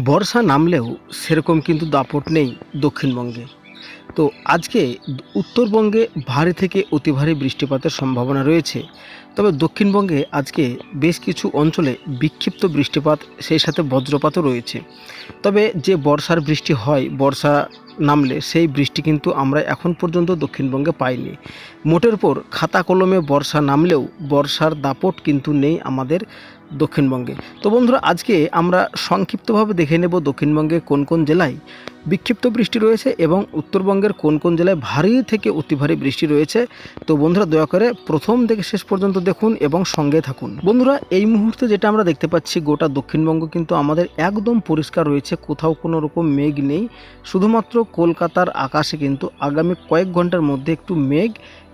বর্ষা নামলেও সেরকম কিন্তু দাপট নেই দক্ষিণবঙ্গে। তো আজকে উত্তরবঙ্গে ভারী থেকে অতি ভারী বৃষ্টিপাতের সম্ভাবনা রয়েছে। তবে দক্ষিণবঙ্গে আজকে বেশ কিছু অঞ্চলে বিক্ষিপ্ত বৃষ্টিপাত, সেই সাথে বজ্রপাতও রয়েছে। তবে যে বর্ষার বৃষ্টি হয় বর্ষা নামলে, সেই বৃষ্টি কিন্তু আমরা এখন পর্যন্ত দক্ষিণবঙ্গে পাইনি। মোটের উপর খাতা কলমে বর্ষা নামলেও বর্ষার দাপট কিন্তু নেই আমাদের দক্ষিণবঙ্গে। তো বন্ধুরা, আজকে আমরা সংক্ষিপ্তভাবে দেখে নেব দক্ষিণবঙ্গে কোন কোন জেলায় বিক্ষিপ্ত বৃষ্টি রয়েছে এবং উত্তরবঙ্গের কোন কোন জেলায় ভারী থেকে অতি ভারী বৃষ্টি রয়েছে। তো বন্ধুরা, দয়া করে প্রথম থেকে শেষ পর্যন্ত দেখুন এবং সঙ্গে থাকুন। বন্ধুরা, এই মুহূর্তে যেটা আমরা দেখতে পাচ্ছি, গোটা দক্ষিণবঙ্গ কিন্তু আমাদের একদম পরিষ্কার রয়েছে, কোথাও কোনো রকম মেঘ নেই। শুধুমাত্র কলকাতার আকাশে কিন্তু আগামী কয়েক ঘন্টার মধ্যে একটু মেঘ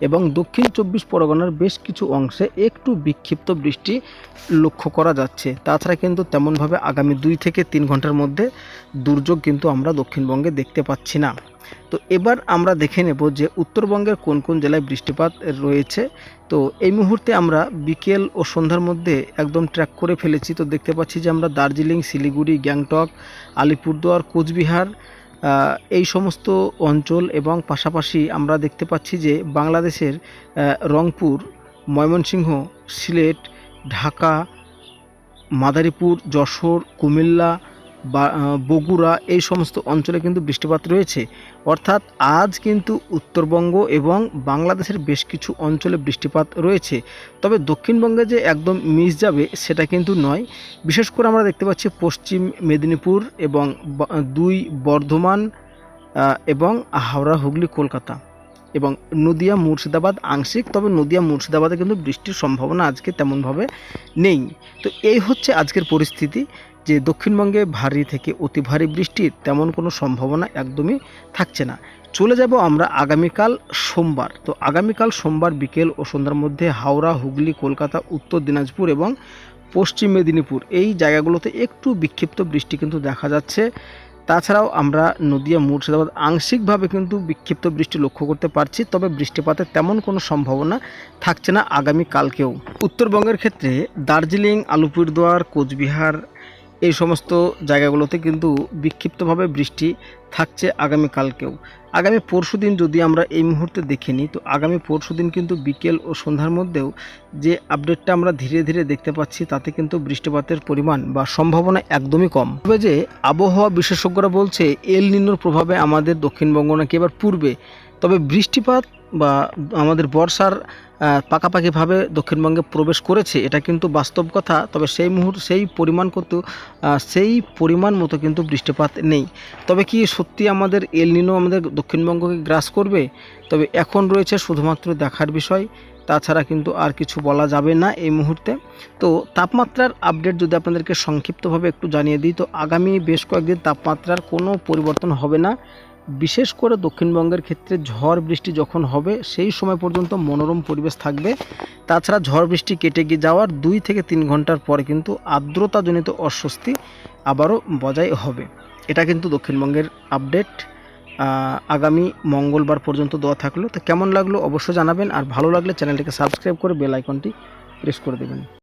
এবং দক্ষিণ 24 পরগনার বেশ কিছু অংশে একটু বিক্ষিপ্ত বৃষ্টি লক্ষ্য করা যাচ্ছে। তাছাড়া কিন্তু তেমনভাবে আগামী 2 থেকে 3 ঘন্টার মধ্যে দুর্যোগ কিন্তু আমরা দক্ষিণবঙ্গে দেখতে পাচ্ছি না। তো এবার আমরা দেখে নেব যে উত্তরবঙ্গের কোন কোন জেলায় বৃষ্টিপাত রয়েছে। তো এই মুহূর্তে আমরা বিকেল ও সন্ধ্যার মধ্যে একদম ট্র্যাক করে ফেলেছি। তো দেখতে পাচ্ছি যে আমরা দার্জিলিং, শিলিগুড়ি, গ্যাংটক, আলিপুরদুয়ার, কোচবিহার, এই সমস্ত অঞ্চল এবং পাশাপাশি আমরা দেখতে পাচ্ছি যে বাংলাদেশের রংপুর, ময়মনসিংহ, সিলেট, ঢাকা, মাদারীপুর, যশোর, কুমিল্লা, বগুড়া, এই সমস্ত অঞ্চলে কিন্তু বৃষ্টিপাত রয়েছে। অর্থাৎ আজ কিন্তু উত্তরবঙ্গ এবং বাংলাদেশের বেশ কিছু অঞ্চলে বৃষ্টিপাত রয়েছে। তবে দক্ষিণবঙ্গে যে একদম মিস যাবে সেটা কিন্তু নয়। বিশেষ করে আমরা দেখতে পাচ্ছি পশ্চিম মেদিনীপুর এবং 2 বর্ধমান এবং হাওড়া, হুগলি, কলকাতা এবং নদিয়া, মুর্শিদাবাদ আংশিক। তবে নদিয়া, মুর্শিদাবাদে কিন্তু বৃষ্টির সম্ভাবনা আজকে তেমনভাবে নেই। তো এই হচ্ছে আজকের পরিস্থিতি, যে দক্ষিণবঙ্গে ভারী থেকে অতি ভারী বৃষ্টির তেমন কোনো সম্ভাবনা একদমই থাকছে না। চলে যাব আমরা আগামীকাল সোমবার। তো আগামীকাল সোমবার বিকেল ও সন্ধ্যার মধ্যে হাওড়া, হুগলি, কলকাতা, উত্তর দিনাজপুর এবং পশ্চিম মেদিনীপুর, এই জায়গাগুলোতে একটু বিক্ষিপ্ত বৃষ্টি কিন্তু দেখা যাচ্ছে। তাছাড়াও আমরা নদিয়া, মুর্শিদাবাদ আংশিকভাবে কিন্তু বিক্ষিপ্ত বৃষ্টি লক্ষ্য করতে পারছি। তবে বৃষ্টিপাতের তেমন কোনো সম্ভাবনা থাকছে না আগামীকালকেও। উত্তরবঙ্গের ক্ষেত্রে দার্জিলিং, আলিপুরদুয়ার, কোচবিহার, এই সমস্ত জায়গাগুলোতে কিন্তু বিক্ষিপ্তভাবে বৃষ্টি থাকছে আগামীকালকেও। আগামী পরশুদিন যদি আমরা এই মুহূর্তে দেখে নিই, তো আগামী পরশুদিন কিন্তু বিকেল ও সন্ধ্যার মধ্যেও যে আপডেটটা আমরা ধীরে ধীরে দেখতে পাচ্ছি, তাতে কিন্তু বৃষ্টিপাতের পরিমাণ বা সম্ভাবনা একদমই কম। তবে যে আবহাওয়া বিশেষজ্ঞরা বলছে এল নিনোর প্রভাবে আমাদের দক্ষিণবঙ্গ নাকি এবার পূর্বে, তবে বৃষ্টিপাত বা আমাদের বর্ষার পাকাপাকিভাবে দক্ষিণবঙ্গে প্রবেশ করেছে, এটা কিন্তু বাস্তব কথা। তবে সেই পরিমাণ মতো কিন্তু বৃষ্টিপাত নেই। তবে কি সত্যি আমাদের এল নিনো আমাদের দক্ষিণবঙ্গকে গ্রাস করবে? তবে এখন রয়েছে শুধুমাত্র দেখার বিষয়, তাছাড়া কিন্তু আর কিছু বলা যাবে না এই মুহূর্তে। তো তাপমাত্রার আপডেট যদি আপনাদেরকে সংক্ষিপ্তভাবে একটু জানিয়ে দিই, তো আগামী বেশ কয়েকদিন তাপমাত্রার কোনো পরিবর্তন হবে না। বিশেষ করে দক্ষিণবঙ্গের ক্ষেত্রে ঝড় বৃষ্টি যখন হবে সেই সময় পর্যন্ত মনোরম পরিবেশ থাকবে। তাছাড়া ঝড় বৃষ্টি কেটে গিয়ে যাওয়ার 2 থেকে 3 ঘন্টার পরে কিন্তু আর্দ্রতাজনিত অস্বস্তি আবারও বজায় হবে। এটা কিন্তু দক্ষিণবঙ্গের আপডেট আগামী মঙ্গলবার পর্যন্ত দেওয়া থাকলো। তো কেমন লাগলো অবশ্যই জানাবেন, আর ভালো লাগলে চ্যানেলটিকে সাবস্ক্রাইব করে বেল আইকনটি প্রেস করে দেবেন।